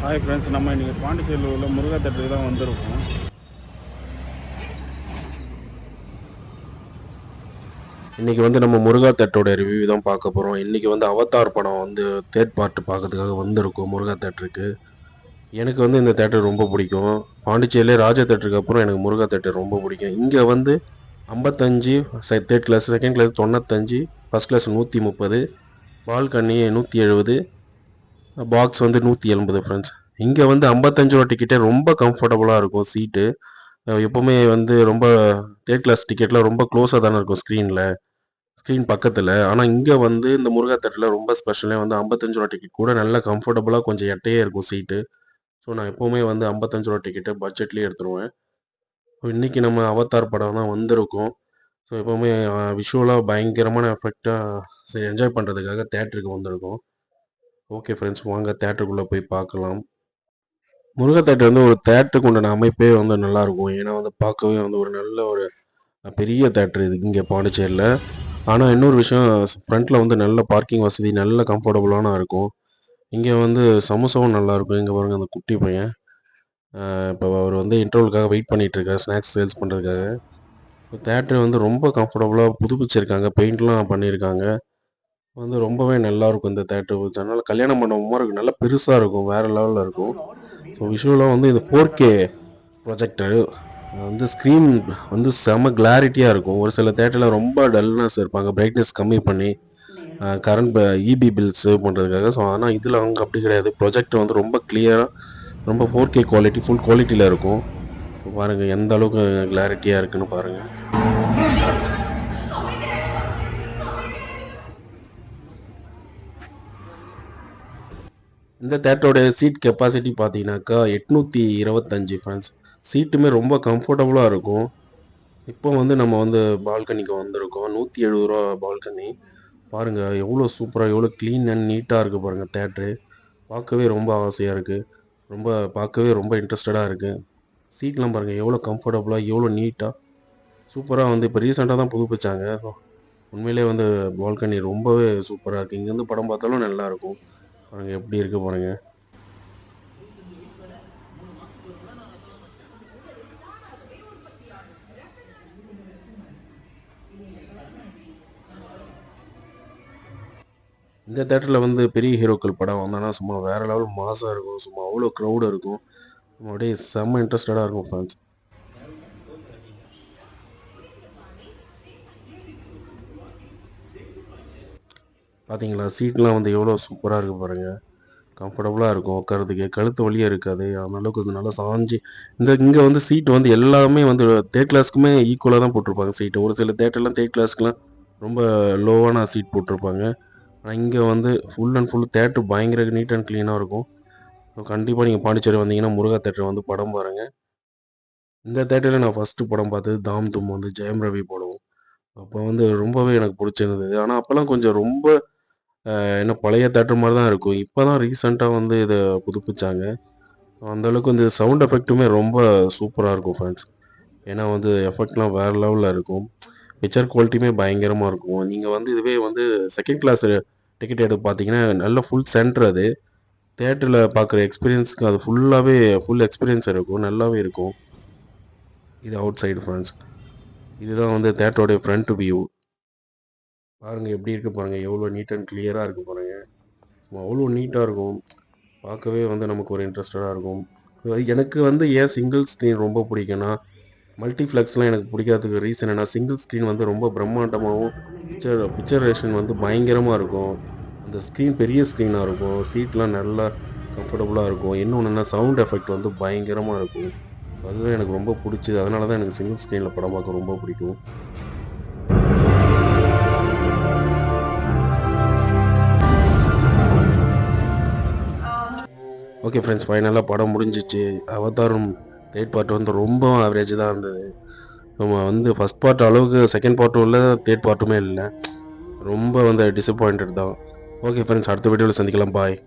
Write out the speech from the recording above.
Hi friends, நம்ம இன்றைக்கி பாண்டிச்சேரியில் உள்ள முருகா தேட்டருக்கு தான் வந்திருக்கோம். இன்றைக்கி வந்து நம்ம முருகா தேட்டரோட ரிவ்யூ தான் பார்க்க போகிறோம். இன்றைக்கி வந்து அவதார் படம் வந்து தேர்ட் பார்ட் பார்க்கறதுக்காக வந்திருக்கோம் முருகா தேட்டருக்கு. எனக்கு வந்து இந்த தேட்டர் ரொம்ப பிடிக்கும். பாண்டிச்சேரியிலே ராஜா தேட்டருக்கு அப்புறம் எனக்கு முருகா தேட்டர் ரொம்ப பிடிக்கும். இங்கே வந்து 55 third class, second class 95, first class 130, balcony 170, box வந்து 180 ஃப்ரெண்ட்ஸ். இங்கே வந்து 55 ரூபா டிக்கெட்டே ரொம்ப கம்ஃபர்டபுளாக இருக்கும் சீட்டு. எப்போவுமே வந்து ரொம்ப தேர்ட் கிளாஸ் டிக்கெட்லாம் ரொம்ப க்ளோஸாக தானே இருக்கும் ஸ்க்ரீன் பக்கத்தில். ஆனால் இங்கே வந்து இந்த முருகா தேட்டரில் ரொம்ப ஸ்பெஷலே வந்து 55 ரூபா டிக்கெட் கூட நல்லா கம்ஃபர்டபுளாக கொஞ்சம் எட்டையே இருக்கும் சீட்டு. ஸோ நான் எப்போவுமே வந்து 55 ரூபா டிக்கெட்டு பட்ஜெட்லேயே எடுத்துருவேன். ஸோ இன்றைக்கி நம்ம அவதார் படம் தான் வந்திருக்கோம். ஸோ எப்போவுமே விஷுவலாக பயங்கரமான எஃபெக்டாக சரி என்ஜாய் பண்ணுறதுக்காக தேட்டருக்கு வந்திருக்கோம். ஓகே ஃப்ரெண்ட்ஸ், வாங்க தேட்டருக்குள்ளே போய் பார்க்கலாம். முருகா தேட்டர் வந்து ஒரு தேட்டருக்கு உண்டான அமைப்பே வந்து நல்லாயிருக்கும். ஏன்னா வந்து பார்க்கவே வந்து ஒரு நல்ல ஒரு பெரிய தேட்டர் இது இங்கே பாண்டிச்சேரியில். ஆனால் இன்னொரு விஷயம், ஃப்ரண்ட்டில் வந்து நல்ல பார்க்கிங் வசதி, நல்ல கம்ஃபர்டபுளான இருக்கும். இங்கே வந்து சமோசாவும் நல்லாயிருக்கும். இங்கே பாருங்கள், அந்த குட்டி பையன் இப்போ அவர் வந்து இன்டர்வலுக்காக வெயிட் பண்ணிகிட்ருக்காரு, ஸ்நாக்ஸ் சேல்ஸ் பண்ணுறதுக்காக. தேட்டர் வந்து ரொம்ப கம்ஃபர்டபுளாக புதுப்பிச்சிருக்காங்க, பெயிண்ட்லாம் பண்ணியிருக்காங்க. வந்து ரொம்பவே நல்லாயிருக்கும் இந்த தேட்டர். அதனால் கல்யாண மண்டபமாக இருக்கும், நல்லா பெருசாக இருக்கும், வேறு லெவலில் இருக்கும். ஸோ விஷுவலாக வந்து இது 4K ப்ரொஜெக்டர் வந்து ஸ்க்ரீன் வந்து செம கிளாரிட்டியாக இருக்கும். ஒரு சில தேட்டரில் ரொம்ப டல்னஸ் இருப்பாங்க, பிரைட்னஸ் கம்மி பண்ணி கரண்ட் இபி பில் சேவ் பண்ணுறதுக்காக. ஸோ ஆனால் இதில் அவங்க அப்படி கிடையாது. ப்ரொஜெக்டர் வந்து ரொம்ப கிளியராக, ரொம்ப 4K குவாலிட்டி, ஃபுல் குவாலிட்டியில் இருக்கும். ஸோ பாருங்கள் எந்த அளவுக்கு கிளாரிட்டியாக இருக்குன்னு பாருங்கள். இந்த தேட்டரோட சீட் கெப்பாசிட்டி பார்த்தீங்கன்னாக்கா 825 ஃப்ரெண்ட்ஸ். சீட்டுமே ரொம்ப கம்ஃபர்டபுளாக இருக்கும். இப்போ வந்து நம்ம வந்து பால்கனிக்கு வந்திருக்கோம். 170 ரூபா பால்கனி. பாருங்கள் எவ்வளோ சூப்பராக, எவ்வளோ க்ளீன் அண்ட் நீட்டாக இருக்குது பாருங்கள் தேட்ரு. பார்க்கவே ரொம்ப ஆசையாக இருக்குது. பார்க்கவே ரொம்ப இன்ட்ரெஸ்டடாக இருக்குது. சீட்லாம் பாருங்கள் எவ்வளோ கம்ஃபர்டபுளாக, எவ்வளோ நீட்டாக, சூப்பராக வந்து இப்போ ரீசெண்டாக தான் புதுப்பிச்சாங்க. ஸோ உண்மையிலே வந்து பால்கனி ரொம்பவே சூப்பராக இருக்குது. இங்கேருந்து படம் பார்த்தாலும் நல்லாயிருக்கும். பாருங்கள் எப்படி இருக்குது பாருங்கள். இந்த தேட்டரில் வந்து பெரிய ஹீரோக்கள் படம் வந்தோன்னா சும்மா வேறு லெவல் மாசாக இருக்கும். சும்மா அவ்வளோ க்ரௌடு இருக்கும். அப்படியே செம்ம இன்ட்ரெஸ்டடாக இருக்கும் ஃப்ரெண்ட்ஸ். பார்த்தீங்களா, சீட்லாம் வந்து எவ்வளோ சூப்பராக இருக்குது பாருங்கள். கம்ஃபர்டபுளாக இருக்கும் உட்காரதுக்கு, கழுத்து வலியே இருக்காது. அந்தளவுக்கு கொஞ்சம் நல்லா சாஞ்சு இங்கே வந்து சீட் வந்து எல்லாமே வந்து தேர்ட் கிளாஸ்க்குமே ஈக்குவலாக தான் போட்டிருப்பாங்க சீட்டு. ஒரு சில தேட்டர்லாம் தேர்ட் கிளாஸ்க்குலாம் ரொம்ப லோவான சீட் போட்டிருப்பாங்க. ஆனால் இங்கே வந்து ஃபுல் அண்ட் ஃபுல் தேட்டர் பயங்கர நீட் அண்ட் க்ளீனாக இருக்கும். ஸோ கண்டிப்பாக நீங்கள் பாண்டிச்சேரி வந்தீங்கன்னா முருகா தேட்டர் வந்து படம் பாருங்கள். இந்த தேட்டரில் நான் ஃபஸ்ட்டு படம் பார்த்தது தாம் தும் வந்து ஜெயம் ரவி படம். அப்போ வந்து ரொம்பவே எனக்கு பிடிச்சிருந்தது. ஆனால் அப்போல்லாம் கொஞ்சம் ரொம்ப என்ன பழைய தேட்டர் மாதிரி தான் இருக்கும். இப்போ தான் ரீசெண்டாக வந்து இதை புதுப்பிச்சாங்க. அந்தளவுக்கு வந்து சவுண்ட் எஃபெக்ட்டுமே ரொம்ப சூப்பராக இருக்கும் ஃப்ரெண்ட்ஸ். ஏன்னா வந்து எஃபெக்ட்லாம் வேறு லெவலில் இருக்கும். பிக்சர் குவாலிட்டியுமே பயங்கரமாக இருக்கும். நீங்கள் வந்து இதுவே வந்து செகண்ட் கிளாஸ் டிக்கெட் எடுத்து பார்த்தீங்கன்னா நல்ல ஃபுல் சென்டர் அது. தேட்டரில் பார்க்குற எக்ஸ்பீரியன்ஸுக்கு அது ஃபுல் எக்ஸ்பீரியன்ஸ் இருக்கும், நல்லாவே இருக்கும். இது அவுட் சைடு ஃப்ரெண்ட்ஸ். இதுதான் வந்து தேட்டரோடைய ஃப்ரண்ட் வியூ. பாருங்கள் எப்படி இருக்குது பாருங்கள், எவ்வளோ நீட் அண்ட் கிளியராக இருக்குது பாருங்கள். அவ்வளோ நீட்டாக இருக்கும். பார்க்கவே வந்து நமக்கு ஒரு இன்ட்ரெஸ்டடாக இருக்கும். எனக்கு வந்து ஏன் சிங்கிள் ஸ்க்ரீன் ரொம்ப பிடிக்கும்னா, மல்டிப்ளெக்ஸ்லாம் எனக்கு பிடிக்காததுக்கு ரீசன் என்னன்னா, சிங்கிள் ஸ்க்ரீன் வந்து ரொம்ப பிரம்மாண்டமாகவும், பிக்சரேஷன் வந்து பயங்கரமாக இருக்கும். அந்த ஸ்க்ரீன் பெரிய ஸ்க்ரீனாக இருக்கும். சீட்லாம் நல்லா கம்ஃபர்டபுளாக இருக்கும். இன்னொன்றுனா சவுண்ட் எஃபெக்ட் வந்து பயங்கரமாக இருக்கும். அதுதான் எனக்கு ரொம்ப பிடிச்சது. அதனால தான் எனக்கு சிங்கிள் ஸ்க்ரீனில் படம் பார்க்க ரொம்ப பிடிக்கும். ஓகே ஃப்ரெண்ட்ஸ், ஃபைனலாக படம் முடிஞ்சிச்சு. அவதாரும் தேர்ட் பார்ட் வந்து ரொம்ப ஆவரேஜ் தான் இருந்தது. நம்ம வந்து ஃபஸ்ட் பார்ட் அளவுக்கு செகண்ட் பார்ட்டும் இல்லை, தேர்ட் பார்ட்டுமே இல்லை. ரொம்ப வந்து டிசப்பாயிண்டட் தான். ஓகே ஃப்ரெண்ட்ஸ், அடுத்த வீடியோவில் சந்திக்கலாம். பாய்.